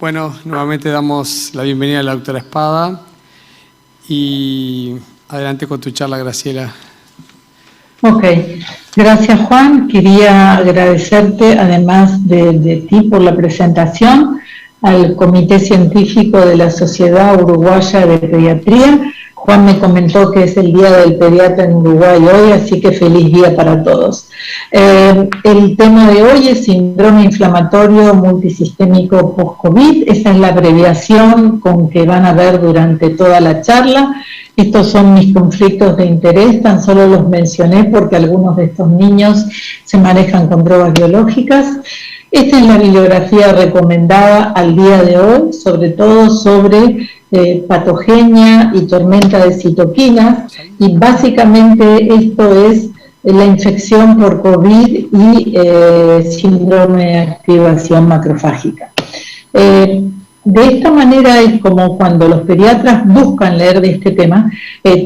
Bueno, nuevamente damos la bienvenida a la doctora Espada y adelante con tu charla, Graciela. Ok, gracias Juan. Quería agradecerte, además de ti por la presentación, al Comité Científico de la Sociedad Uruguaya de Pediatría. Juan me comentó que es el Día del Pediatra en Uruguay hoy, así que feliz día para todos. El tema de hoy es síndrome inflamatorio multisistémico post-COVID. Esa es la abreviación con que van a ver durante toda la charla. Estos son mis conflictos de interés, tan solo los mencioné porque algunos de estos niños se manejan con drogas biológicas. Esta es la bibliografía recomendada al día de hoy, sobre todo sobre patogenia y tormenta de citoquinas, y básicamente esto es la infección por COVID y síndrome de activación macrofágica. De esta manera es como cuando los pediatras buscan leer de este tema,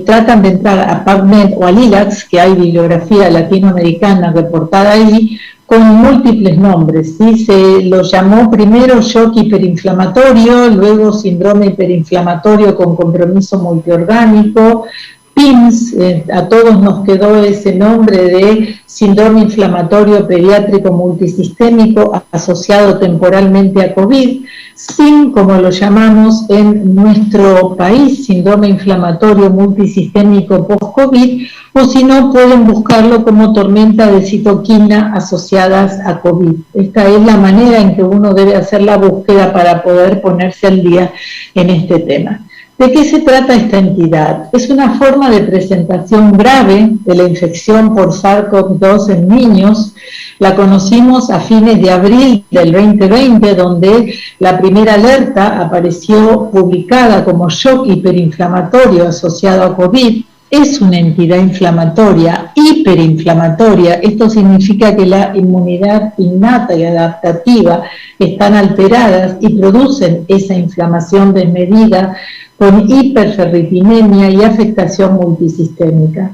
tratan de entrar a PubMed o a LILACS, que hay bibliografía latinoamericana reportada ahí, con múltiples nombres, ¿sí? Se lo llamó primero shock hiperinflamatorio, luego síndrome hiperinflamatorio con compromiso multiorgánico, PIMS, a todos nos quedó ese nombre de síndrome inflamatorio pediátrico multisistémico asociado temporalmente a COVID, SIN, como lo llamamos en nuestro país, síndrome inflamatorio multisistémico post-COVID, o si no pueden buscarlo como tormenta de citoquina asociadas a COVID. Esta es la manera en que uno debe hacer la búsqueda para poder ponerse al día en este tema. ¿De qué se trata esta entidad? Es una forma de presentación grave de la infección por SARS-CoV-2 en niños. La conocimos a fines de abril del 2020, donde la primera alerta apareció publicada como shock hiperinflamatorio asociado a COVID. Es una entidad inflamatoria, hiperinflamatoria. Esto significa que la inmunidad innata y adaptativa están alteradas y producen esa inflamación desmedida con hiperferritinemia y afectación multisistémica.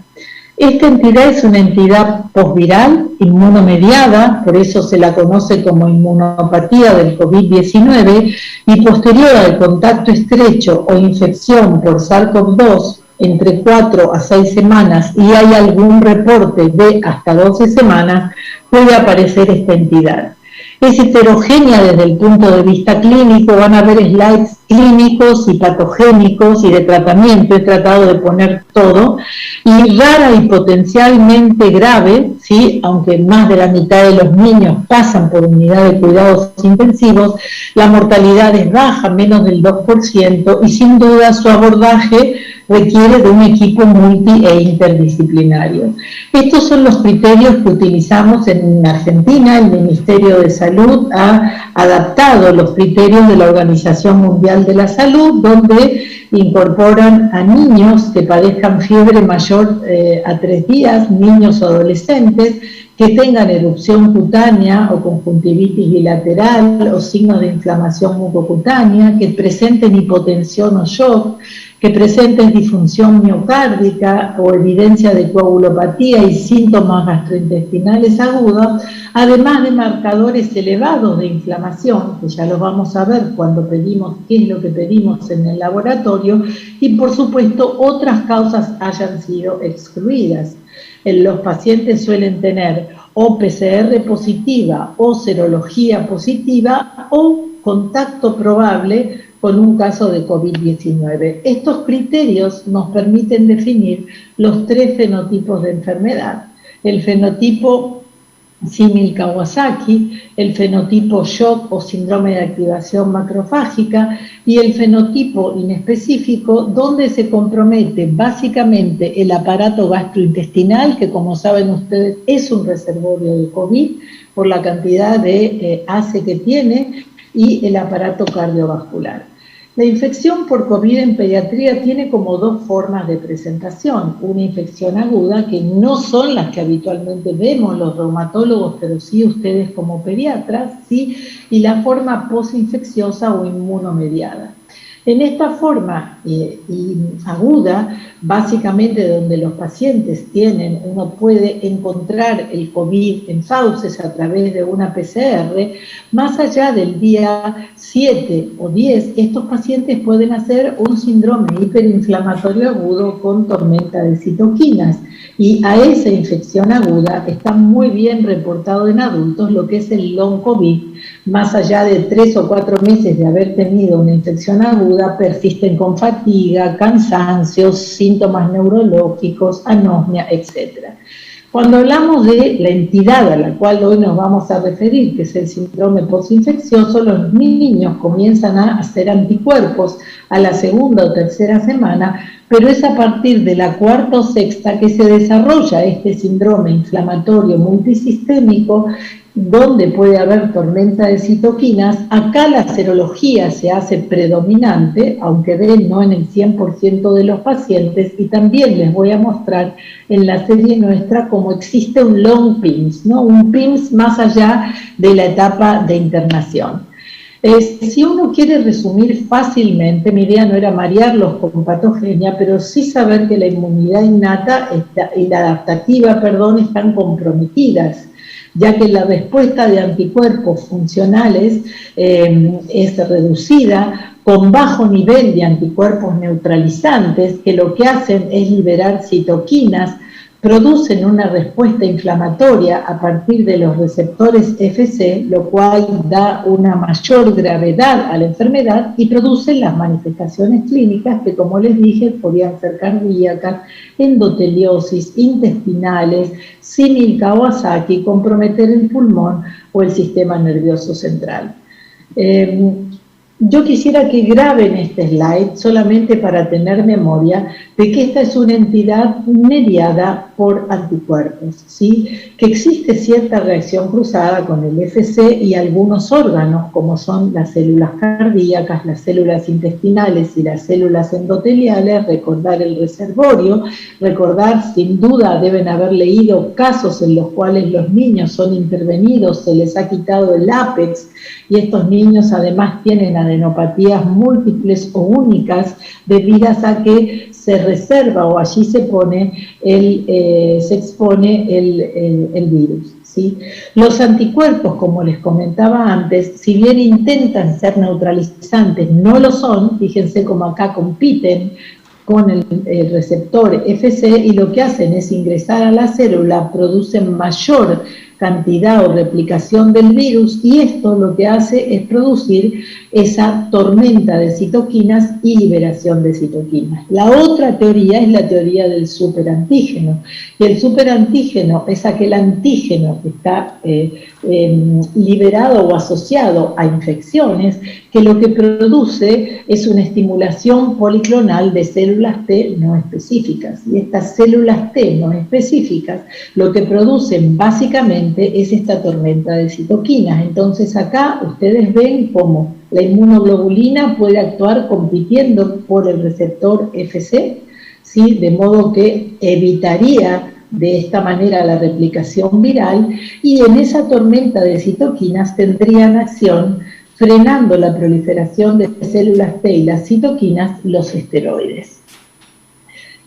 Esta entidad es una entidad posviral, inmunomediada, por eso se la conoce como inmunopatía del COVID-19, y posterior al contacto estrecho o infección por SARS-CoV-2 entre 4 a 6 semanas y hay algún reporte de hasta 12 semanas, puede aparecer esta entidad. Es heterogénea desde el punto de vista clínico, van a ver slides clínicos y patogénicos y de tratamiento, he tratado de poner todo, y rara y potencialmente grave, ¿sí? Aunque más de la mitad de los niños pasan por unidad de cuidados intensivos, la mortalidad es baja, menos del 2%, y sin duda su abordaje requiere de un equipo multi e interdisciplinario. Estos son los criterios que utilizamos en Argentina. El Ministerio de Salud ha adaptado los criterios de la Organización Mundial de la Salud, donde incorporan a niños que padezcan fiebre mayor a 3 días, niños o adolescentes, que tengan erupción cutánea o conjuntivitis bilateral o signos de inflamación mucocutánea, que presenten hipotensión o shock, que presenten disfunción miocárdica o evidencia de coagulopatía y síntomas gastrointestinales agudos, además de marcadores elevados de inflamación, que ya los vamos a ver cuando pedimos qué es lo que pedimos en el laboratorio, y por supuesto otras causas hayan sido excluidas. Los pacientes suelen tener o PCR positiva o serología positiva o contacto probable con un caso de COVID-19. Estos criterios nos permiten definir los 3 fenotipos de enfermedad. El fenotipo símil Kawasaki, el fenotipo shock o síndrome de activación macrofágica y el fenotipo inespecífico, donde se compromete básicamente el aparato gastrointestinal, que como saben ustedes es un reservorio de COVID por la cantidad de ACE que tiene, y el aparato cardiovascular. La infección por COVID en pediatría tiene como 2 formas de presentación. Una infección aguda, que no son las que habitualmente vemos los reumatólogos, pero sí ustedes como pediatras, ¿sí? Y la forma posinfecciosa o inmunomediada. En esta forma y aguda, básicamente donde los pacientes uno puede encontrar el COVID en fauces a través de una PCR, más allá del día 7 o 10, estos pacientes pueden hacer un síndrome hiperinflamatorio agudo con tormenta de citoquinas. Y a esa infección aguda está muy bien reportado en adultos lo que es el long COVID. Más allá de 3 o 4 meses de haber tenido una infección aguda, persisten con fatiga, cansancio, síntomas neurológicos, anosmia, etc. Cuando hablamos de la entidad a la cual hoy nos vamos a referir, que es el síndrome postinfeccioso, los niños comienzan a hacer anticuerpos a la segunda o tercera semana, pero es a partir de la cuarta o sexta que se desarrolla este síndrome inflamatorio multisistémico, donde puede haber tormenta de citoquinas. Acá la serología se hace predominante, aunque no en el 100% de los pacientes, y también les voy a mostrar en la serie nuestra cómo existe un long PIMS, ¿no? Un PIMS más allá de la etapa de internación. Si uno quiere resumir fácilmente, mi idea no era marearlos con patogenia, pero sí saber que la inmunidad innata y la adaptativa, están comprometidas, ya que la respuesta de anticuerpos funcionales es reducida con bajo nivel de anticuerpos neutralizantes, que lo que hacen es liberar citoquinas, producen una respuesta inflamatoria a partir de los receptores FC, lo cual da una mayor gravedad a la enfermedad y producen las manifestaciones clínicas que, como les dije, podían ser cardíacas, endoteliosis, intestinales, símil Kawasaki, comprometer el pulmón o el sistema nervioso central. Yo quisiera que graben este slide solamente para tener memoria de que esta es una entidad mediada por anticuerpos, ¿sí? Que existe cierta reacción cruzada con el FC y algunos órganos, como son las células cardíacas, las células intestinales y las células endoteliales. Recordar el reservorio, recordar, sin duda deben haber leído casos en los cuales los niños son intervenidos, se les ha quitado el ápex, y estos niños además tienen adenopatías múltiples o únicas debidas a que se reserva o allí se expone el virus, ¿sí? Los anticuerpos, como les comentaba antes, si bien intentan ser neutralizantes, no lo son. Fíjense cómo acá compiten con el receptor FC, y lo que hacen es ingresar a la célula, producen mayor cantidad o replicación del virus, y esto lo que hace es producir esa tormenta de citoquinas y liberación de citoquinas. La otra teoría es la teoría del superantígeno, y el superantígeno es aquel antígeno que está liberado o asociado a infecciones, que lo que produce es una estimulación policlonal de células T no específicas, y estas células T no específicas lo que producen básicamente es esta tormenta de citoquinas. Entonces acá ustedes ven cómo la inmunoglobulina puede actuar compitiendo por el receptor FC, ¿sí? De modo que evitaría de esta manera la replicación viral, y en esa tormenta de citoquinas tendrían acción, frenando la proliferación de células T y las citoquinas, los esteroides.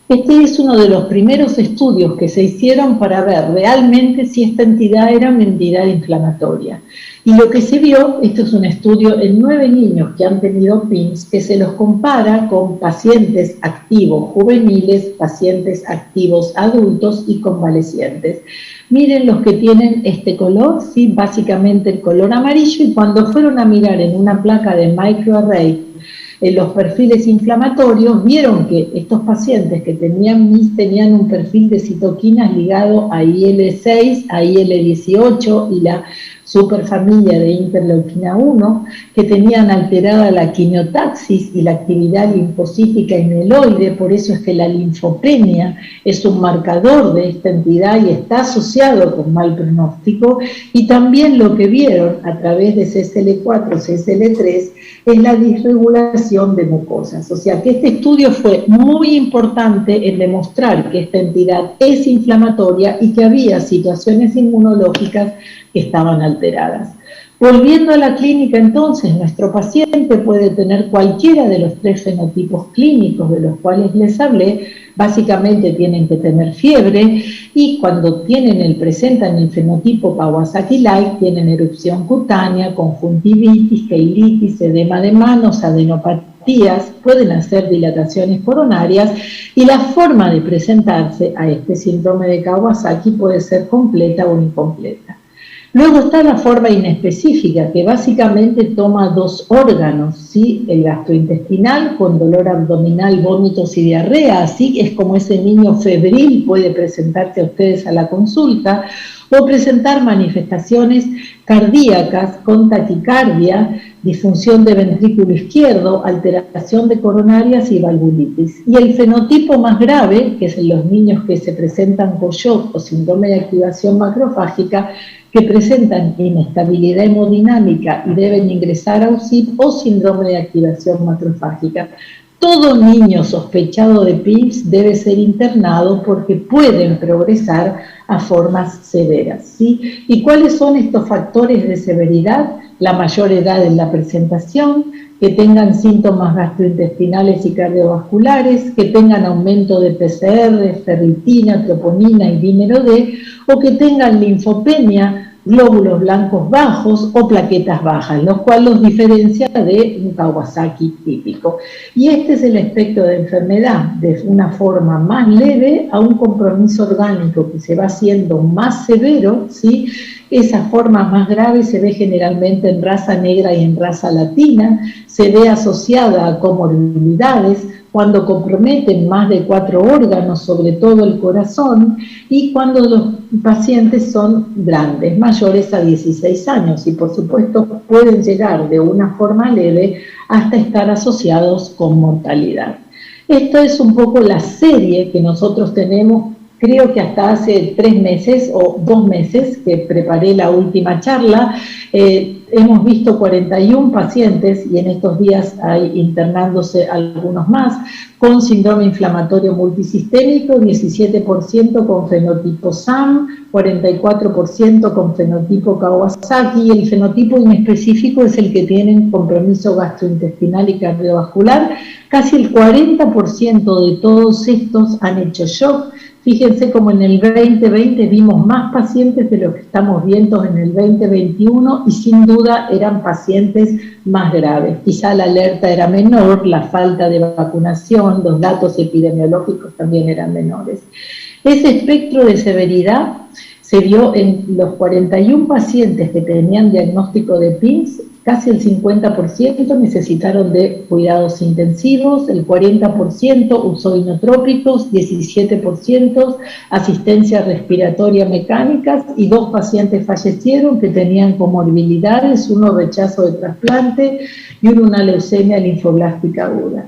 Este es uno de los primeros estudios que se hicieron para ver realmente si esta entidad era una entidad inflamatoria. Y lo que se vio, esto es un estudio en 9 niños que han tenido PIMS, que se los compara con pacientes activos juveniles, pacientes activos adultos y convalecientes. Miren los que tienen este color, ¿sí? Básicamente el color amarillo, y cuando fueron a mirar en una placa de microarray en los perfiles inflamatorios, vieron que estos pacientes que tenían MIS tenían un perfil de citoquinas ligado a IL-6, a IL-18 y la superfamilia de interleuquina 1, que tenían alterada la quimiotaxis y la actividad linfocítica y mieloide. Por eso es que la linfopenia es un marcador de esta entidad y está asociado con mal pronóstico. Y también lo que vieron a través de CSL4, CSL3, es la disregulación de mucosas. O sea que este estudio fue muy importante en demostrar que esta entidad es inflamatoria y que había situaciones inmunológicas que estaban alteradas. Volviendo a la clínica, entonces, nuestro paciente puede tener cualquiera de los 3 fenotipos clínicos de los cuales les hablé. Básicamente tienen que tener fiebre y cuando presentan el fenotipo Kawasaki-like tienen erupción cutánea, conjuntivitis, keilitis, edema de manos, adenopatías, pueden hacer dilataciones coronarias y la forma de presentarse a este síndrome de Kawasaki puede ser completa o incompleta. Luego está la forma inespecífica, que básicamente toma 2 órganos, ¿sí? El gastrointestinal con dolor abdominal, vómitos y diarrea, así es como ese niño febril puede presentarse a ustedes a la consulta, o presentar manifestaciones cardíacas con taquicardia, disfunción de ventrículo izquierdo, alteración de coronarias y valvulitis. Y el fenotipo más grave, que es en los niños que se presentan con shock o síndrome de activación macrofágica, que presentan inestabilidad hemodinámica y deben ingresar a UCIP o síndrome de activación macrofágica. Todo niño sospechado de PIMS debe ser internado porque pueden progresar a formas severas, ¿sí? ¿Y cuáles son estos factores de severidad? La mayor edad en la presentación, que tengan síntomas gastrointestinales y cardiovasculares, que tengan aumento de PCR, ferritina, troponina y dímero D, o que tengan linfopenia, glóbulos blancos bajos o plaquetas bajas, lo cual los diferencia de un Kawasaki típico. Y este es el espectro de enfermedad, de una forma más leve a un compromiso orgánico que se va haciendo más severo, ¿sí? Esa forma más grave se ve generalmente en raza negra y en raza latina, se ve asociada a comorbilidades, cuando comprometen más de 4 órganos, sobre todo el corazón, y cuando los pacientes son grandes, mayores a 16 años, y por supuesto pueden llegar de una forma leve hasta estar asociados con mortalidad. Esto es un poco la serie que nosotros tenemos. Creo que hasta hace 3 meses o 2 meses que preparé la última charla, hemos visto 41 pacientes y en estos días hay internándose algunos más con síndrome inflamatorio multisistémico, 17% con fenotipo SAM, 44% con fenotipo Kawasaki, y el fenotipo inespecífico es el que tienen compromiso gastrointestinal y cardiovascular. Casi el 40% de todos estos han hecho shock. Fíjense como en el 2020 vimos más pacientes de lo que estamos viendo en el 2021 y sin duda eran pacientes más graves. Quizá la alerta era menor, la falta de vacunación, los datos epidemiológicos también eran menores. Ese espectro de severidad se vio en los 41 pacientes que tenían diagnóstico de PIMS. Casi el 50% necesitaron de cuidados intensivos, el 40% usó inotrópicos, 17% asistencia respiratoria mecánicas y 2 pacientes fallecieron que tenían comorbilidades, uno rechazo de trasplante y uno una leucemia linfoblástica aguda.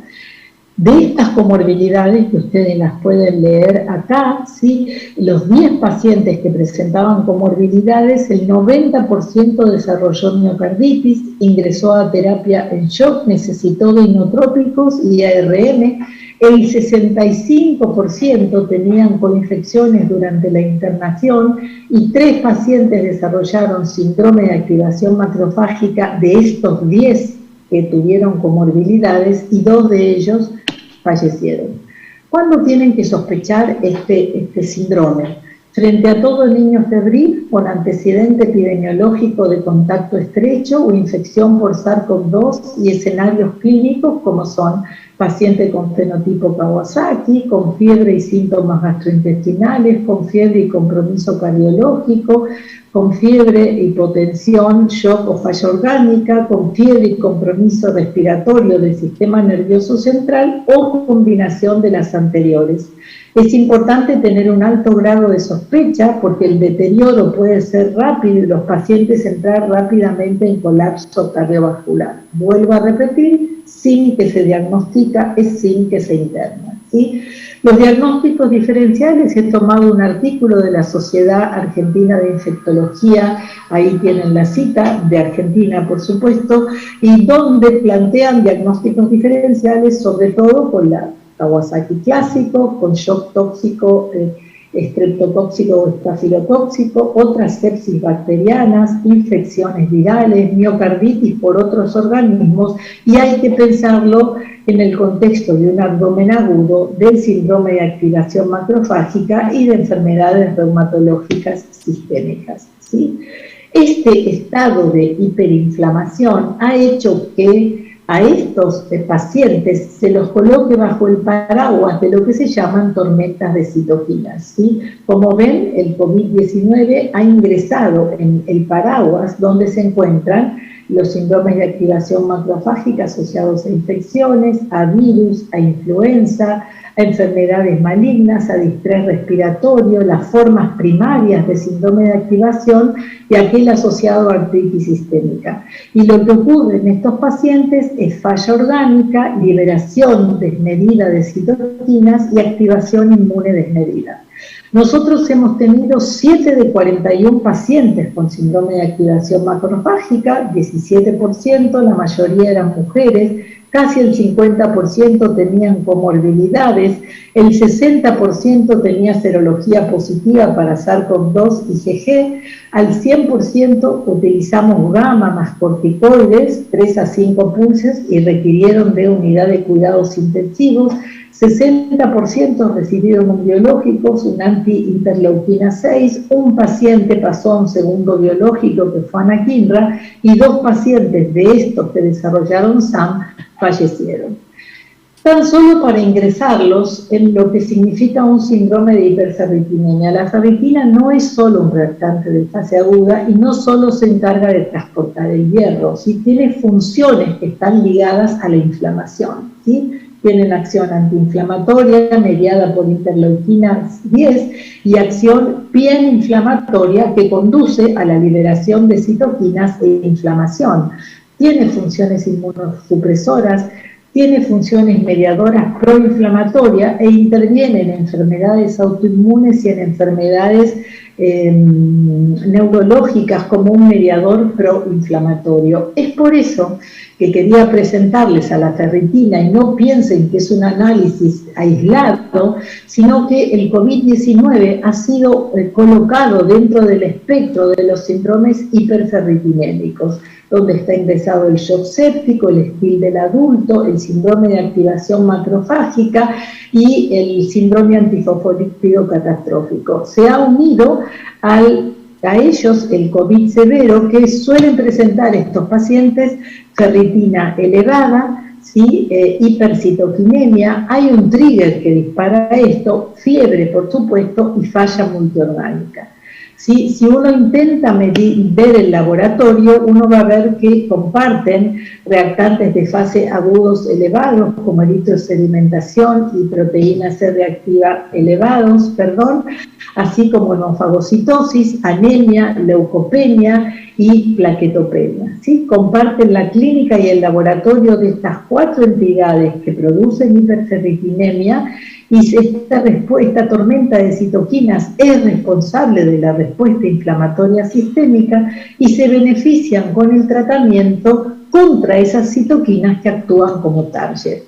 De estas comorbilidades, que ustedes las pueden leer acá, ¿sí? Los 10 pacientes que presentaban comorbilidades, el 90% desarrolló miocarditis, ingresó a terapia en shock, necesitó de inotrópicos y ARM, el 65% tenían coinfecciones durante la internación y 3 pacientes desarrollaron síndrome de activación macrofágica de estos 10 que tuvieron comorbilidades y 2 de ellos fallecieron. ¿Cuándo tienen que sospechar este síndrome? Frente a todo niño febril con antecedente epidemiológico de contacto estrecho o infección por SARS-CoV-2 y escenarios clínicos como son paciente con fenotipo Kawasaki, con fiebre y síntomas gastrointestinales, con fiebre y compromiso cardiológico, con fiebre, hipotensión, shock o falla orgánica, con fiebre y compromiso respiratorio del sistema nervioso central o combinación de las anteriores. Es importante tener un alto grado de sospecha porque el deterioro puede ser rápido y los pacientes entrar rápidamente en colapso cardiovascular. Vuelvo a repetir, sin que se diagnostica es sin que se interna, ¿sí? Los diagnósticos diferenciales, he tomado un artículo de la Sociedad Argentina de Infectología, ahí tienen la cita, de Argentina por supuesto, y donde plantean diagnósticos diferenciales, sobre todo con la Kawasaki clásico, con shock tóxico estreptotóxico o estafilotóxico, otras sepsis bacterianas, infecciones virales, miocarditis por otros organismos, y hay que pensarlo en el contexto de un abdomen agudo, del síndrome de activación macrofágica y de enfermedades reumatológicas sistémicas, ¿sí? Este estado de hiperinflamación ha hecho que a estos pacientes se los coloque bajo el paraguas de lo que se llaman tormentas de citoquinas, ¿sí? Como ven, el COVID-19 ha ingresado en el paraguas donde se encuentran los síndromes de activación macrofágica asociados a infecciones, a virus, a influenza, a enfermedades malignas, a distrés respiratorio, las formas primarias de síndrome de activación y aquel asociado a artritis sistémica. Y lo que ocurre en estos pacientes es falla orgánica, liberación desmedida de citoquinas y activación inmune desmedida. Nosotros hemos tenido 7 de 41 pacientes con síndrome de activación macrofágica, 17%, la mayoría eran mujeres, casi el 50% tenían comorbilidades, el 60% tenía serología positiva para SARS-CoV-2 y IgG, al 100% utilizamos gamma más corticoides, 3 a 5 pulses y requirieron de unidad de cuidados intensivos, 60% recibieron biológicos, un anti-interleuquina 6, un paciente pasó a un segundo biológico que fue anakinra y 2 pacientes de estos que desarrollaron SAM fallecieron. Tan solo para ingresarlos en lo que significa un síndrome de hiperferritinemia. La ferritina no es solo un reactante de fase aguda y no solo se encarga de transportar el hierro, ¿sí? Tiene funciones que están ligadas a la inflamación, ¿sí? Tienen acción antiinflamatoria mediada por interleuquina 10 y acción bien inflamatoria que conduce a la liberación de citoquinas e inflamación. Tiene funciones inmunosupresoras, tiene funciones mediadoras proinflamatorias e interviene en enfermedades autoinmunes y en enfermedades neurológicas como un mediador proinflamatorio. Es por eso que quería presentarles a la ferritina y no piensen que es un análisis aislado, sino que el COVID-19 ha sido colocado dentro del espectro de los síndromes hiperferritinémicos, donde está ingresado el shock séptico, el STIL del adulto, el síndrome de activación macrofágica y el síndrome antifosfolípido catastrófico. Se ha unido a ellos el COVID severo, que suelen presentar estos pacientes ferritina elevada, ¿sí? Hipercitoquinemia, hay un trigger que dispara esto, fiebre por supuesto y falla multiorgánica. ¿Sí? Si uno intenta ver el laboratorio, uno va a ver que comparten reactantes de fase agudos elevados, como eritrosedimentación y proteína C reactiva elevados, así como hemofagocitosis, anemia, leucopenia y plaquetopenia, ¿sí? Comparten la clínica y el laboratorio de estas 4 entidades que producen hiperferritinemia, y esta tormenta de citoquinas es responsable de la respuesta inflamatoria sistémica y se benefician con el tratamiento contra esas citoquinas que actúan como target.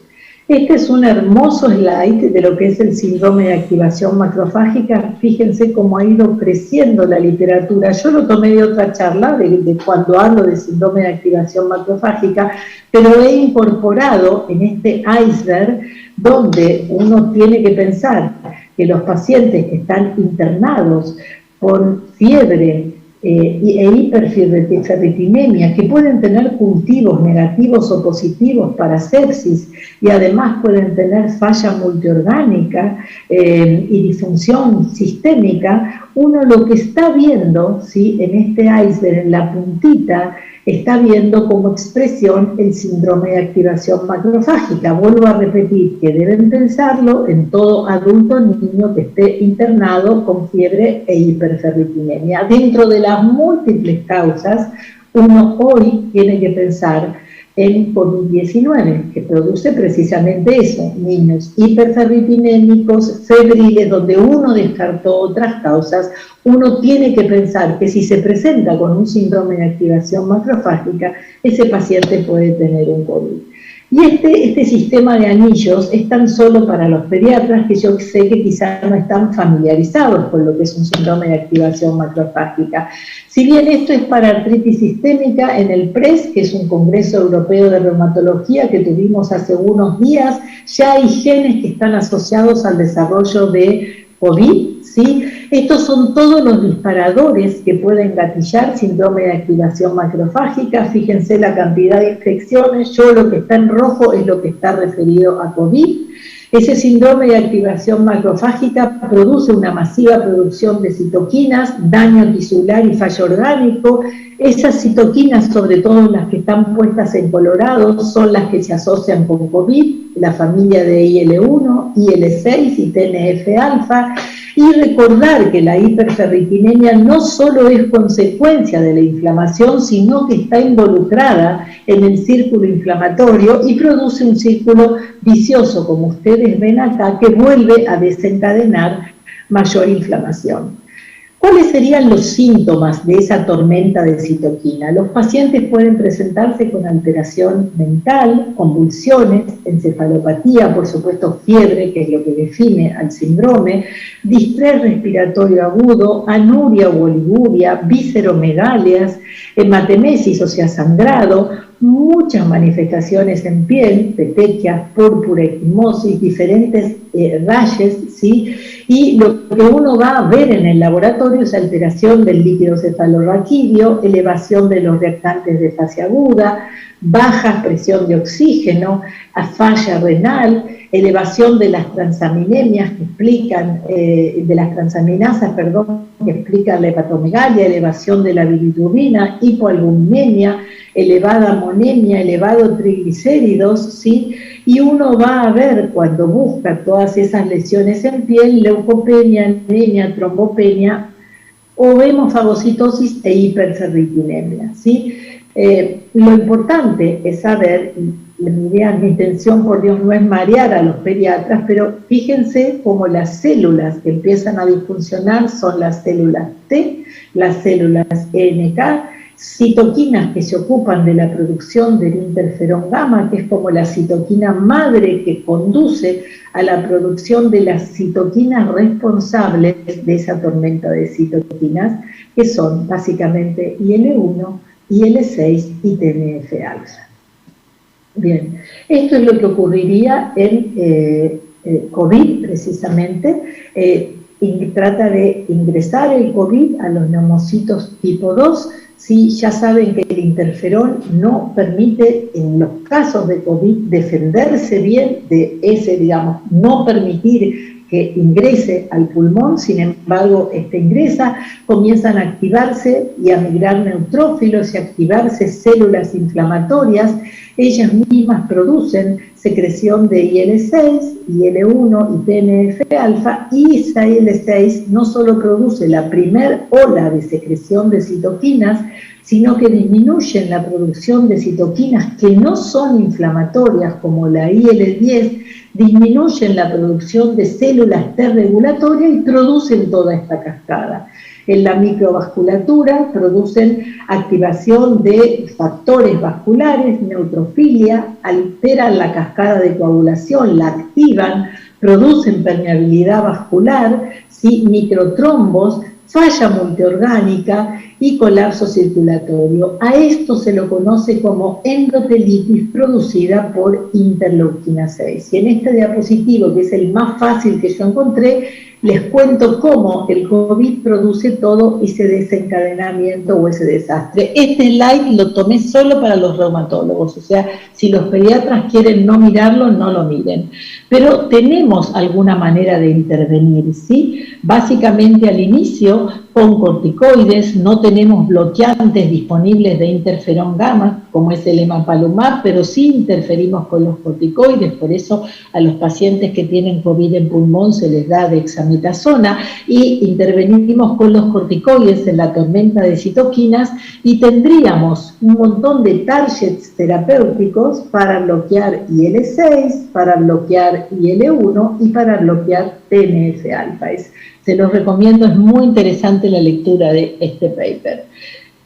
Este es un hermoso slide de lo que es el síndrome de activación macrofágica. Fíjense cómo ha ido creciendo la literatura. Yo lo tomé de otra charla, de cuando hablo de síndrome de activación macrofágica, pero he incorporado en este iceberg donde uno tiene que pensar que los pacientes que están internados por fiebre e hiperferritinemia, que pueden tener cultivos negativos o positivos para sepsis y además pueden tener falla multiorgánica y disfunción sistémica, uno lo que está viendo, ¿sí? En este iceberg, en la puntita, está viendo como expresión el síndrome de activación macrofágica. Vuelvo a repetir que deben pensarlo en todo adulto niño que esté internado con fiebre e hiperferritinemia. Dentro de las múltiples causas, uno hoy tiene que pensar en COVID-19, que produce precisamente eso, niños hiperferritinémicos, febriles, donde uno descartó otras causas. Uno tiene que pensar que si se presenta con un síndrome de activación macrofágica, ese paciente puede tener un COVID. Y este sistema de anillos es tan solo para los pediatras, que yo sé que quizás no están familiarizados con lo que es un síndrome de activación macrofágica. Si bien esto es para artritis sistémica, en el PRES, que es un Congreso Europeo de Reumatología que tuvimos hace unos días, ya hay genes que están asociados al desarrollo de COVID, ¿sí? Estos son todos los disparadores que pueden gatillar síndrome de activación macrofágica. Fíjense la cantidad de infecciones. Yo lo que está en rojo es lo que está referido a COVID. Ese síndrome de activación macrofágica produce una masiva producción de citoquinas, daño tisular y fallo orgánico. Esas citoquinas, sobre todo las que están puestas en colorado, son las que se asocian con COVID, la familia de IL-1, IL-6 y TNF-alfa. Y recordar que la hiperferritinemia no solo es consecuencia de la inflamación, sino que está involucrada en el círculo inflamatorio y produce un círculo vicioso, como ustedes ven acá, que vuelve a desencadenar mayor inflamación. ¿Cuáles serían los síntomas de esa tormenta de citoquina? Los pacientes pueden presentarse con alteración mental, convulsiones, encefalopatía, por supuesto fiebre, que es lo que define al síndrome, distrés respiratorio agudo, anuria o oliguria, vísceromegalias, hematemesis, o sea, sangrado, muchas manifestaciones en piel, petequias, púrpura, equimosis, diferentes rayes, ¿sí? Y lo que uno va a ver en el laboratorio es alteración del líquido cefalorraquídeo, elevación de los reactantes de fase aguda, baja presión de oxígeno, falla renal, elevación de las transaminemias que explican, de las transaminasas, perdón, que explican la hepatomegalia, elevación de la bilirrubina, hipoalbuminemia, elevada amonemia, elevado triglicéridos, ¿sí? Y uno va a ver cuando busca todas esas lesiones en piel, leucopenia, anemia, trombopenia, o hemofagocitosis e hiperferritinemia, ¿sí? Lo importante es saber, mi intención por Dios no es marear a los pediatras, pero fíjense cómo las células que empiezan a disfuncionar son las células T, las células NK, citoquinas que se ocupan de la producción del interferón gamma, que es como la citoquina madre que conduce a la producción de las citoquinas responsables de esa tormenta de citoquinas, que son básicamente IL-1, IL-6 y TNF-alfa. Bien, esto es lo que ocurriría en COVID precisamente. Trata de ingresar el COVID a los neumocitos tipo 2. Sí, ya saben que el interferón no permite, en los casos de COVID, defenderse bien de ese, digamos, no permitir que ingrese al pulmón. Sin embargo, ingresa, comienzan a activarse y a migrar neutrófilos y a activarse células inflamatorias. Ellas mismas producen secreción de IL-6, IL-1 y TNF-alfa, y esa IL-6 no solo produce la primer ola de secreción de citoquinas, sino que disminuyen la producción de citoquinas que no son inflamatorias, como la IL-10, disminuyen la producción de células T regulatorias y producen toda esta cascada. En la microvasculatura producen activación de factores vasculares, neutrofilia, alteran la cascada de coagulación, la activan, producen permeabilidad vascular, ¿sí? Microtrombos, falla multiorgánica y colapso circulatorio. A esto se lo conoce como endotelitis producida por interleuquina 6. Y en este diapositivo, que es el más fácil que yo encontré, les cuento cómo el COVID produce todo ese desencadenamiento o ese desastre. Este slide lo tomé solo para los reumatólogos, o sea, si los pediatras quieren no mirarlo, no lo miren. Pero tenemos alguna manera de intervenir, ¿sí? Básicamente al inicio, con corticoides, no tenemos bloqueantes disponibles de interferón gamma, como es el emapalumab, pero sí interferimos con los corticoides, por eso a los pacientes que tienen COVID en pulmón se les da dexametasona, y intervenimos con los corticoides en la tormenta de citoquinas, y tendríamos un montón de targets terapéuticos para bloquear IL-6, para bloquear IL-1 y para bloquear TNF-alfa. Se los recomiendo, es muy interesante la lectura de este paper.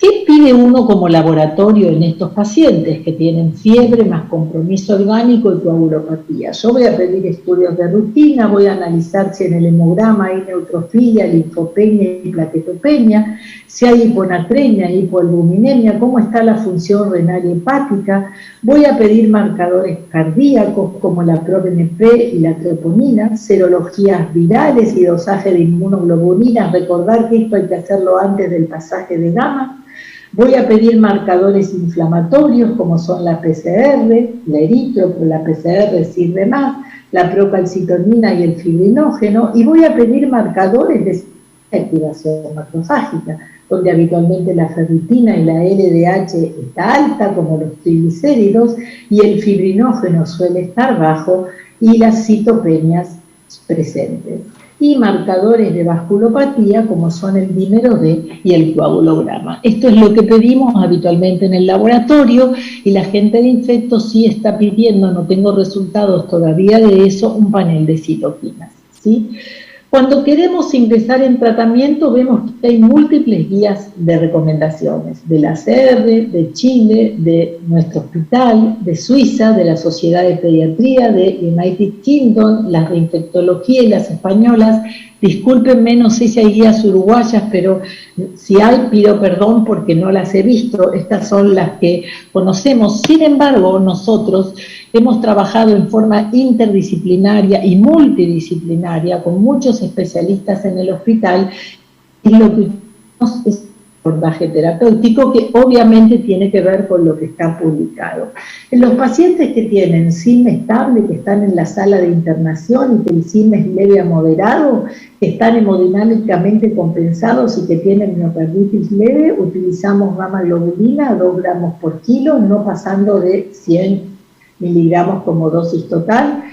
¿Qué pide uno como laboratorio en estos pacientes que tienen fiebre más compromiso orgánico y coagulopatía? Yo voy a pedir estudios de rutina, voy a analizar si en el hemograma hay neutrofilia, linfopenia y plaquetopenia, si hay hiponatremia, hipoalbuminemia, cómo está la función renal y hepática. Voy a pedir marcadores cardíacos como la ProBNP y la troponina, serologías virales y dosaje de inmunoglobulinas. Recordar que esto hay que hacerlo antes del pasaje de gamma. Voy a pedir marcadores inflamatorios como son la PCR, la eritro, pero la PCR sirve más, la procalcitonina y el fibrinógeno, y voy a pedir marcadores de activación macrofágica, donde habitualmente la ferritina y la LDH está alta, como los triglicéridos, y el fibrinógeno suele estar bajo, y las citopenias presentes. Y marcadores de vasculopatía como son el dímero D y el coagulograma. Esto es lo que pedimos habitualmente en el laboratorio y la gente de infectos sí está pidiendo, no tengo resultados todavía de eso, un panel de citoquinas, ¿sí? Cuando queremos ingresar en tratamiento vemos que hay múltiples guías de recomendaciones, de la CR, de Chile, de nuestro hospital, de Suiza, de la Sociedad de Pediatría, de United Kingdom, las de infectología y las españolas. Discúlpenme, no sé si hay guías uruguayas, pero si hay, pido perdón porque no las he visto. Estas son las que conocemos. Sin embargo, nosotros hemos trabajado en forma interdisciplinaria y multidisciplinaria con muchos especialistas en el hospital y lo que tenemos es un abordaje terapéutico que obviamente tiene que ver con lo que está publicado. En los pacientes que tienen SIM estable, que están en la sala de internación y que el SIM es leve a moderado, que están hemodinámicamente compensados y que tienen miocarditis leve, utilizamos gamma globulina a 2 gramos por kilo, no pasando de 100 miligramos como dosis total.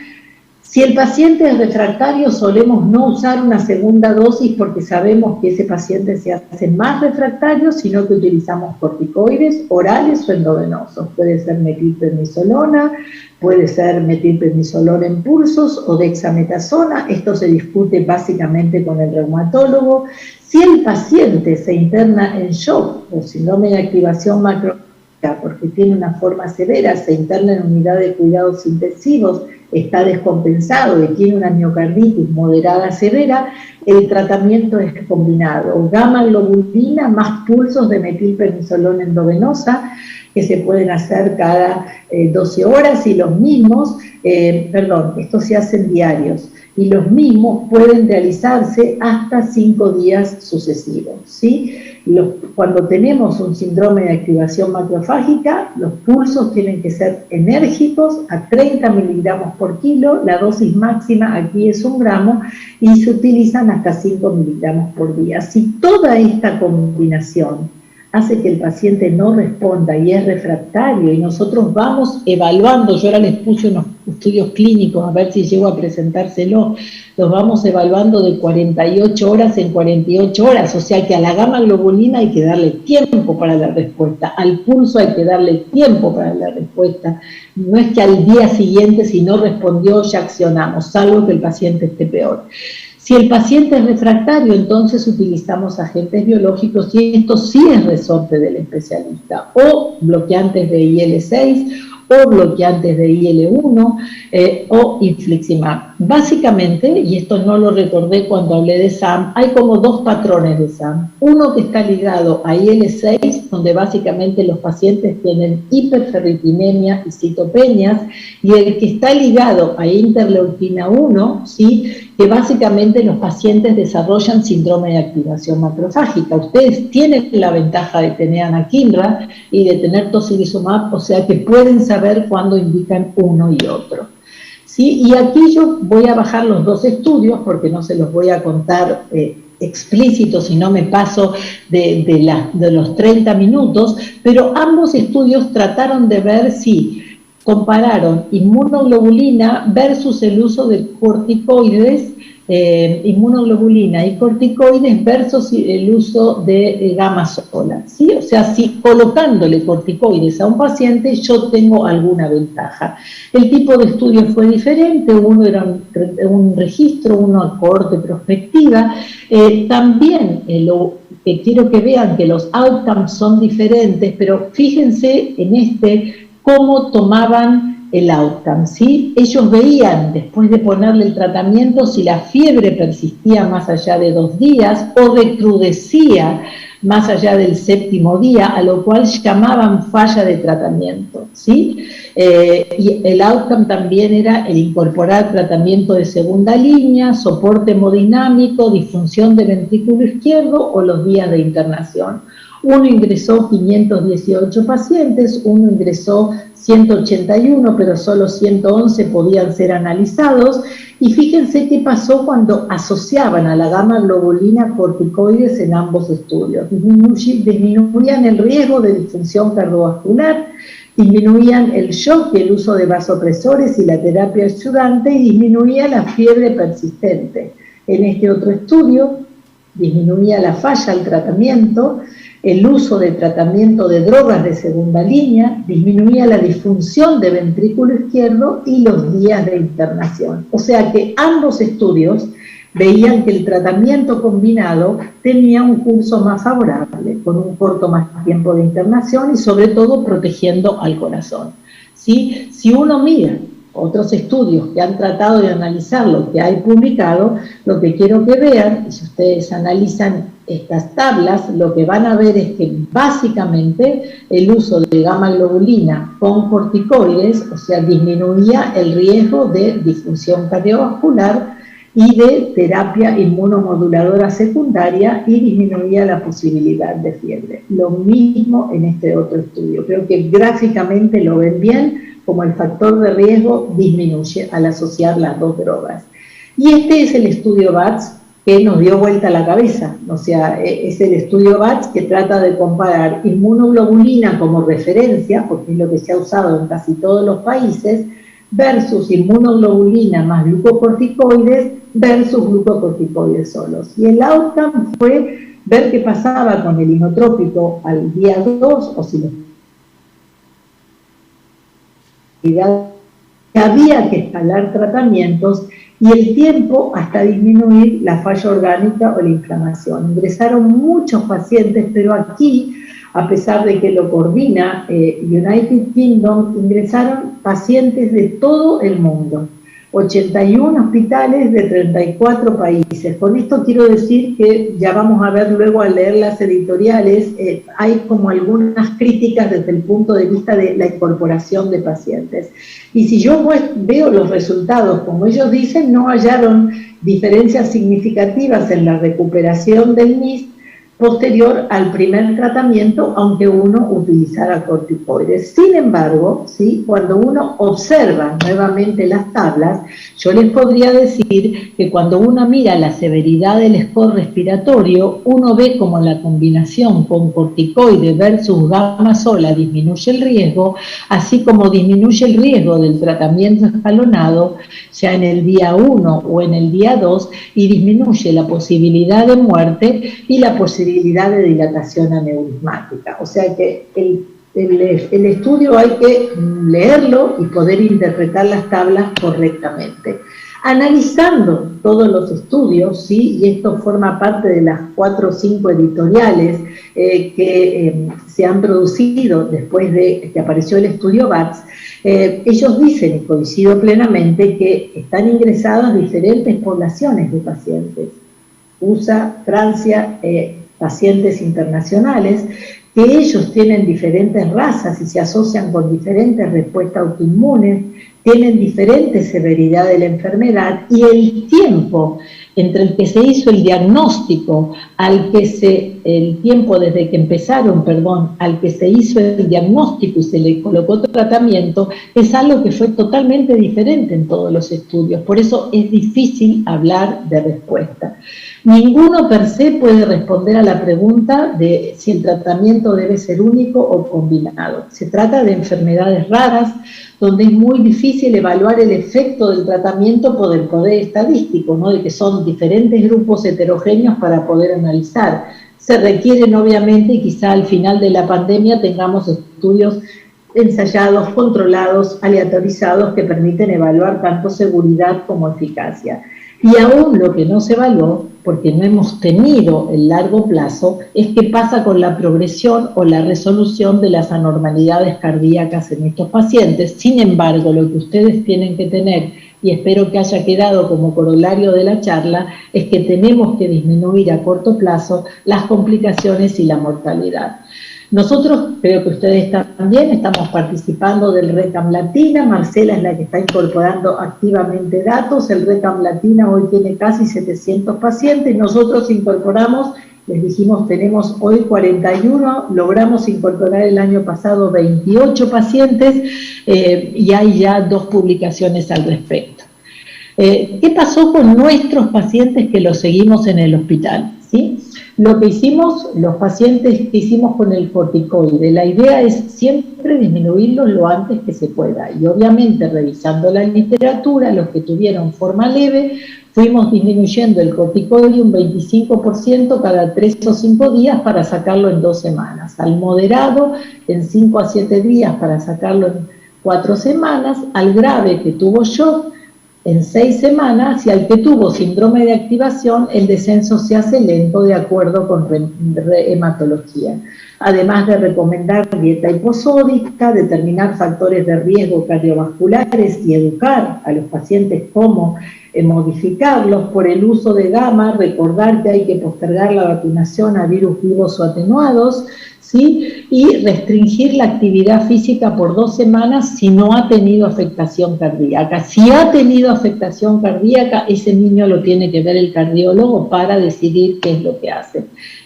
Si el paciente es refractario, solemos no usar una segunda dosis porque sabemos que ese paciente se hace más refractario, sino que utilizamos corticoides orales o endovenosos. Puede ser metilprednisolona, puede ser metilprednisolona en pulsos o dexametasona. Esto se discute básicamente con el reumatólogo. Si el paciente se interna en shock o síndrome de activación macrofágica porque tiene una forma severa, se interna en unidad de cuidados intensivos, está descompensado y tiene una miocarditis moderada severa, el tratamiento es combinado, gamma globulina más pulsos de metilprednisolona endovenosa, que se pueden hacer cada 12 horas y los mismos, estos se hacen diarios, y los mismos pueden realizarse hasta 5 días sucesivos, ¿sí? Cuando tenemos un síndrome de activación macrofágica, los pulsos tienen que ser enérgicos a 30 miligramos por kilo, la dosis máxima aquí es 1 gramo y se utilizan hasta 5 miligramos por día. Si toda esta combinación hace que el paciente no responda y es refractario y nosotros vamos evaluando, yo ahora les puse unos estudios clínicos a ver si llego a presentárselo, los vamos evaluando de 48 horas en 48 horas, o sea que a la gamma globulina hay que darle tiempo para la respuesta, al pulso hay que darle tiempo para la respuesta, no es que al día siguiente si no respondió ya accionamos, salvo que el paciente esté peor. Si el paciente es refractario, entonces utilizamos agentes biológicos y esto sí es resorte del especialista, o bloqueantes de IL-6, o bloqueantes de IL-1, o infliximab. Básicamente, y esto no lo recordé cuando hablé de SAM, hay como 2 patrones de SAM. Uno que está ligado a IL-6, donde básicamente los pacientes tienen hiperferritinemia y citopenias, y el que está ligado a interleuquina 1, ¿sí?, que básicamente los pacientes desarrollan síndrome de activación macrofágica. Ustedes tienen la ventaja de tener anakinra y de tener tocilizumab, o sea que pueden saber cuándo indican uno y otro. ¿Sí? Y aquí yo voy a bajar los 2 estudios porque no se los voy a contar explícitos si no me paso de los 30 minutos, pero ambos estudios trataron de ver si compararon inmunoglobulina versus el uso de corticoides, inmunoglobulina y corticoides versus el uso de gamma sola, ¿sí? O sea, si colocándole corticoides a un paciente yo tengo alguna ventaja. El tipo de estudio fue diferente, uno era un registro, uno a cohorte prospectiva, también quiero que vean que los outcomes son diferentes, pero fíjense en cómo tomaban el outcome, ¿sí? Ellos veían, después de ponerle el tratamiento, si la fiebre persistía más allá de 2 días o recrudecía más allá del 7º día, a lo cual llamaban falla de tratamiento, ¿sí? Y el outcome también era el incorporar tratamiento de segunda línea, soporte hemodinámico, disfunción del ventrículo izquierdo o los días de internación. Uno ingresó 518 pacientes, uno ingresó 181, pero solo 111 podían ser analizados. Y fíjense qué pasó cuando asociaban a la gamma globulina corticoides en ambos estudios. Disminuían el riesgo de disfunción cardiovascular, disminuían el shock y el uso de vasopresores y la terapia ayudante, y disminuía la fiebre persistente. En este otro estudio, disminuía la falla al tratamiento, el uso de tratamiento de drogas de segunda línea, disminuía la disfunción de ventrículo izquierdo y los días de internación. O sea que ambos estudios veían que el tratamiento combinado tenía un curso más favorable, con un corto más tiempo de internación y sobre todo protegiendo al corazón. ¿Sí? Si uno mira otros estudios que han tratado de analizar lo que hay publicado, lo que quiero que vean, y si ustedes analizan estas tablas, lo que van a ver es que básicamente el uso de gamma globulina con corticoides, o sea, disminuía el riesgo de disfunción cardiovascular y de terapia inmunomoduladora secundaria, y disminuía la posibilidad de fiebre. Lo mismo en este otro estudio. Creo que gráficamente lo ven bien, como el factor de riesgo disminuye al asociar las dos drogas. Y este es el estudio BATS que nos dio vuelta la cabeza, o sea, es el estudio BATS que trata de comparar inmunoglobulina como referencia, porque es lo que se ha usado en casi todos los países, versus inmunoglobulina más glucocorticoides versus glucocorticoides solos. Y el outcome fue ver qué pasaba con el inotrópico al día 2, o si los había que escalar tratamientos, y el tiempo hasta disminuir la falla orgánica o la inflamación. Ingresaron muchos pacientes, pero aquí, a pesar de que lo coordina United Kingdom, ingresaron pacientes de todo el mundo. 81 hospitales de 34 países. Con esto quiero decir que ya vamos a ver luego al leer las editoriales, hay como algunas críticas desde el punto de vista de la incorporación de pacientes. Y si yo veo los resultados, como ellos dicen, no hallaron diferencias significativas en la recuperación del NIS posterior al primer tratamiento, aunque uno utilizara corticoides. Sin embargo, ¿sí?, cuando uno observa nuevamente las tablas, yo les podría decir que cuando uno mira la severidad del score respiratorio, uno ve como la combinación con corticoide versus gamma sola disminuye el riesgo, así como disminuye el riesgo del tratamiento escalonado, ya en el día 1 o en el día 2, y disminuye la posibilidad de muerte y la posibilidad de dilatación aneurismática. O sea que el estudio hay que leerlo y poder interpretar las tablas correctamente. Analizando todos los estudios, ¿sí?, y esto forma parte de las 4 o 5 editoriales que se han producido después de que apareció el estudio BATS, ellos dicen, y coincido plenamente, que están ingresadas diferentes poblaciones de pacientes. USA, Francia, pacientes internacionales, que ellos tienen diferentes razas y se asocian con diferentes respuestas autoinmunes, tienen diferente severidad de la enfermedad, y el tiempo entre el que se hizo el diagnóstico el tiempo desde que empezaron, al que se hizo el diagnóstico y se le colocó tratamiento, es algo que fue totalmente diferente en todos los estudios. Por eso es difícil hablar de respuesta. Ninguno per se puede responder a la pregunta de si el tratamiento debe ser único o combinado. Se trata de enfermedades raras, donde es muy difícil evaluar el efecto del tratamiento por el poder estadístico, ¿no?, de que son diferentes grupos heterogéneos para poder analizar. Se requieren, obviamente, y quizá al final de la pandemia tengamos estudios ensayados, controlados, aleatorizados, que permiten evaluar tanto seguridad como eficacia. Y aún lo que no se evaluó, porque no hemos tenido el largo plazo, es qué pasa con la progresión o la resolución de las anormalidades cardíacas en estos pacientes. Sin embargo, lo que ustedes tienen que tener, y espero que haya quedado como corolario de la charla, es que tenemos que disminuir a corto plazo las complicaciones y la mortalidad. Nosotros, creo que ustedes también, estamos participando del RECAM Latina. Marcela es la que está incorporando activamente datos. El RECAM Latina hoy tiene casi 700 pacientes. Nosotros incorporamos, les dijimos, tenemos hoy 41, logramos incorporar el año pasado 28 pacientes y hay ya 2 publicaciones al respecto. ¿Qué pasó con nuestros pacientes que los seguimos en el hospital? ¿Sí? Lo que hicimos, los pacientes que hicimos con el corticoide, la idea es siempre disminuirlos lo antes que se pueda. Y obviamente, revisando la literatura, los que tuvieron forma leve, fuimos disminuyendo el corticoide un 25% cada 3 o 5 días para sacarlo en 2 semanas. Al moderado, en 5 a 7 días para sacarlo en 4 semanas. Al grave, que tuvo shock, en 6 semanas, y al que tuvo síndrome de activación, el descenso se hace lento de acuerdo con hematología. Además de recomendar dieta hiposódica, determinar factores de riesgo cardiovasculares y educar a los pacientes cómo modificarlos por el uso de gamma, recordar que hay que postergar la vacunación a virus vivos o atenuados, ¿sí? Y restringir la actividad física por 2 semanas si no ha tenido afectación cardíaca. Si ha tenido afectación cardíaca, ese niño lo tiene que ver el cardiólogo para decidir qué es lo que hace.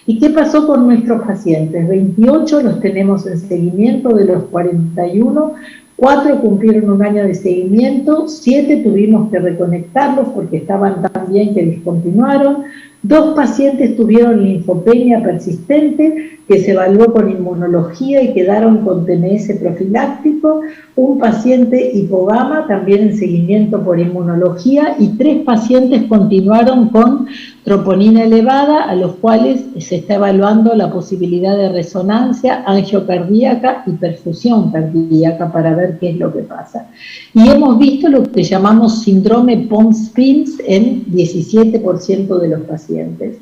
¿Y qué pasó con nuestros pacientes? 28 los tenemos en seguimiento de los 41, 4 cumplieron 1 año de seguimiento, 7 tuvimos que reconectarlos porque estaban tan bien que discontinuaron, 2 pacientes tuvieron linfopenia persistente que se evaluó con inmunología y quedaron con TMS profiláctico, 1 paciente hipogama también en seguimiento por inmunología y 3 pacientes continuaron con troponina elevada, a los cuales se está evaluando la posibilidad de resonancia angiocardíaca y perfusión cardíaca para ver qué es lo que pasa. Y hemos visto lo que llamamos síndrome Pons-Pins en 17% de los pacientes.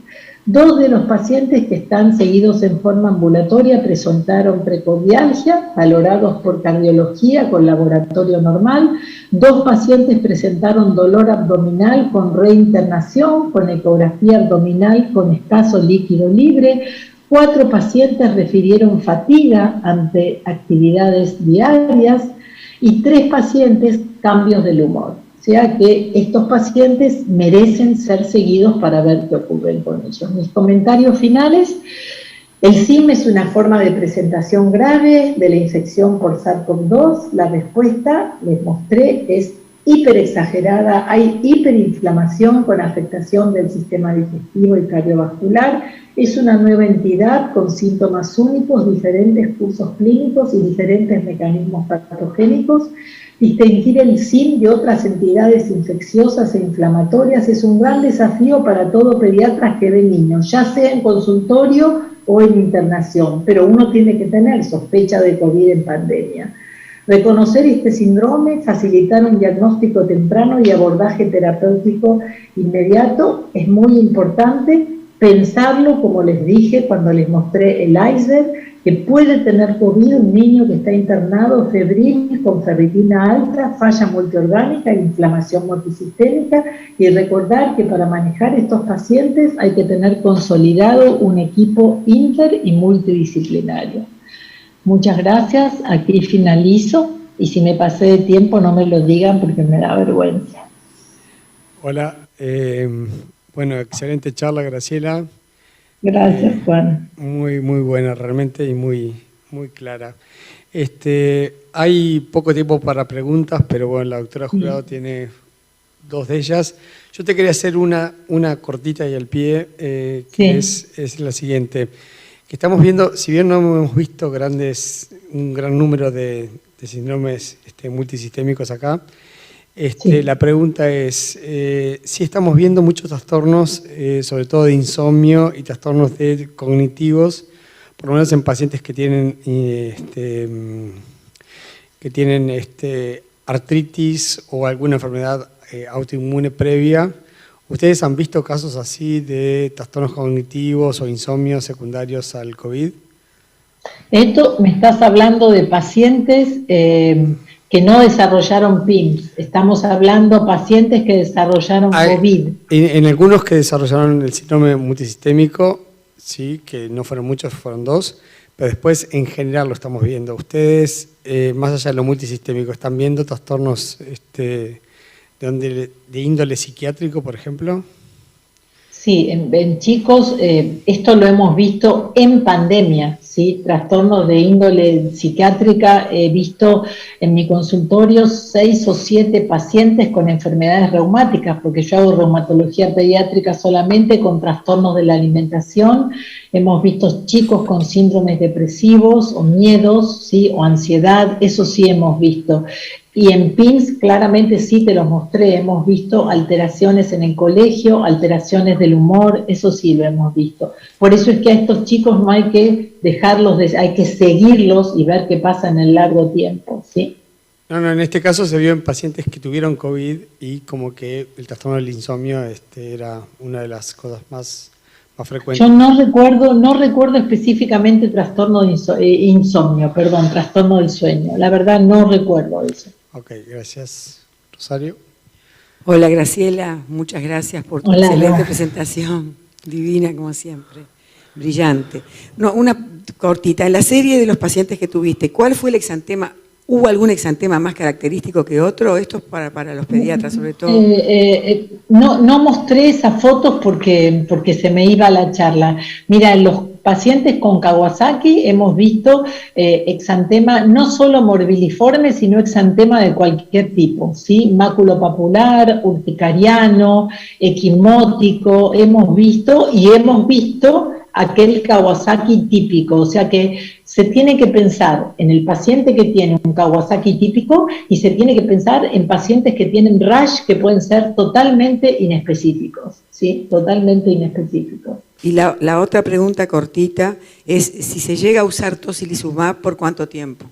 2 de los pacientes que están seguidos en forma ambulatoria presentaron precordialgia, valorados por cardiología con laboratorio normal. 2 pacientes presentaron dolor abdominal con reinternación, con ecografía abdominal con escaso líquido libre. 4 pacientes refirieron fatiga ante actividades diarias y 3 pacientes cambios del humor. O sea que estos pacientes merecen ser seguidos para ver qué ocurre con ellos. Mis comentarios finales: el SIM es una forma de presentación grave de la infección por SARS-CoV-2. La respuesta, les mostré, es hiperexagerada. Hay hiperinflamación con afectación del sistema digestivo y cardiovascular. Es una nueva entidad con síntomas únicos, diferentes cursos clínicos y diferentes mecanismos patogénicos. Distinguir el SIM de otras entidades infecciosas e inflamatorias es un gran desafío para todo pediatra que ve niños, ya sea en consultorio o en internación, pero uno tiene que tener sospecha de COVID en pandemia. Reconocer este síndrome, facilitar un diagnóstico temprano y abordaje terapéutico inmediato es muy importante. Pensarlo, como les dije cuando les mostré el iceberg, que puede tener COVID un niño que está internado febril con ferritina alta, falla multiorgánica e inflamación multisistémica, y recordar que para manejar estos pacientes hay que tener consolidado un equipo inter y multidisciplinario. Muchas gracias, aquí finalizo, y si me pasé de tiempo no me lo digan porque me da vergüenza. Hola, bueno, excelente charla, Graciela. Gracias, Juan. Muy buena realmente y muy clara. Hay poco tiempo para preguntas, pero bueno, la doctora Jurado tiene 2 de ellas. Yo te quería hacer una cortita y al pie, que es la siguiente. Que estamos viendo, si bien no hemos visto un gran número de síndromes multisistémicos acá, la pregunta es, si estamos viendo muchos trastornos, sobre todo de insomnio y trastornos cognitivos, por lo menos en pacientes que tienen artritis o alguna enfermedad autoinmune previa, ¿Ustedes han visto casos así de trastornos cognitivos o insomnios secundarios al COVID? Esto me estás hablando de pacientes que no desarrollaron PIMS. Estamos hablando de pacientes que desarrollaron COVID. En algunos que desarrollaron el síndrome multisistémico, sí, que no fueron muchos, fueron 2, pero después en general lo estamos viendo. Ustedes, más allá de lo multisistémico, ¿están viendo trastornos de índole psiquiátrico, por ejemplo? Sí, en chicos, esto lo hemos visto en pandemia, ¿sí? Trastornos de índole psiquiátrica. He visto en mi consultorio 6 o 7 pacientes con enfermedades reumáticas, porque yo hago reumatología pediátrica solamente con trastornos de la alimentación. Hemos visto chicos con síndromes depresivos o miedos, ¿sí? O ansiedad, eso sí hemos visto. Y en PIMS claramente sí te los mostré, hemos visto alteraciones en el colegio, alteraciones del humor, eso sí lo hemos visto. Por eso es que a estos chicos no hay que dejarlos, hay que seguirlos y ver qué pasa en el largo tiempo, ¿sí? No, en este caso se vio en pacientes que tuvieron COVID y como que el trastorno del insomnio era una de las cosas más frecuentes. Yo no recuerdo específicamente trastorno de insomnio, trastorno del sueño. La verdad no recuerdo eso. Ok, gracias. Rosario. Hola Graciela, muchas gracias por tu excelente presentación, divina como siempre, brillante. No, una cortita, en la serie de los pacientes que tuviste, ¿cuál fue el exantema? ¿Hubo algún exantema más característico que otro? Esto es para los pediatras sobre todo. No mostré esas fotos porque se me iba la charla. Mira, en los pacientes con Kawasaki hemos visto exantema no solo morbiliforme, sino exantema de cualquier tipo, ¿sí? Máculo-papular, urticariano, equimótico, hemos visto aquel Kawasaki típico, o sea que se tiene que pensar en el paciente que tiene un Kawasaki típico y se tiene que pensar en pacientes que tienen rash que pueden ser totalmente inespecíficos, ¿sí? Totalmente inespecíficos. Y la otra pregunta cortita es si se llega a usar tocilizumab, ¿por cuánto tiempo?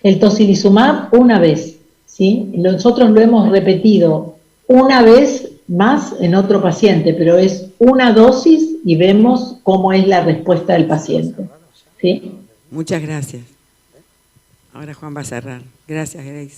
El tocilizumab una vez, ¿sí? Nosotros lo hemos repetido una vez más en otro paciente, pero es una dosis y vemos cómo es la respuesta del paciente, ¿sí? Muchas gracias. Ahora Juan va a cerrar. Gracias, Grace.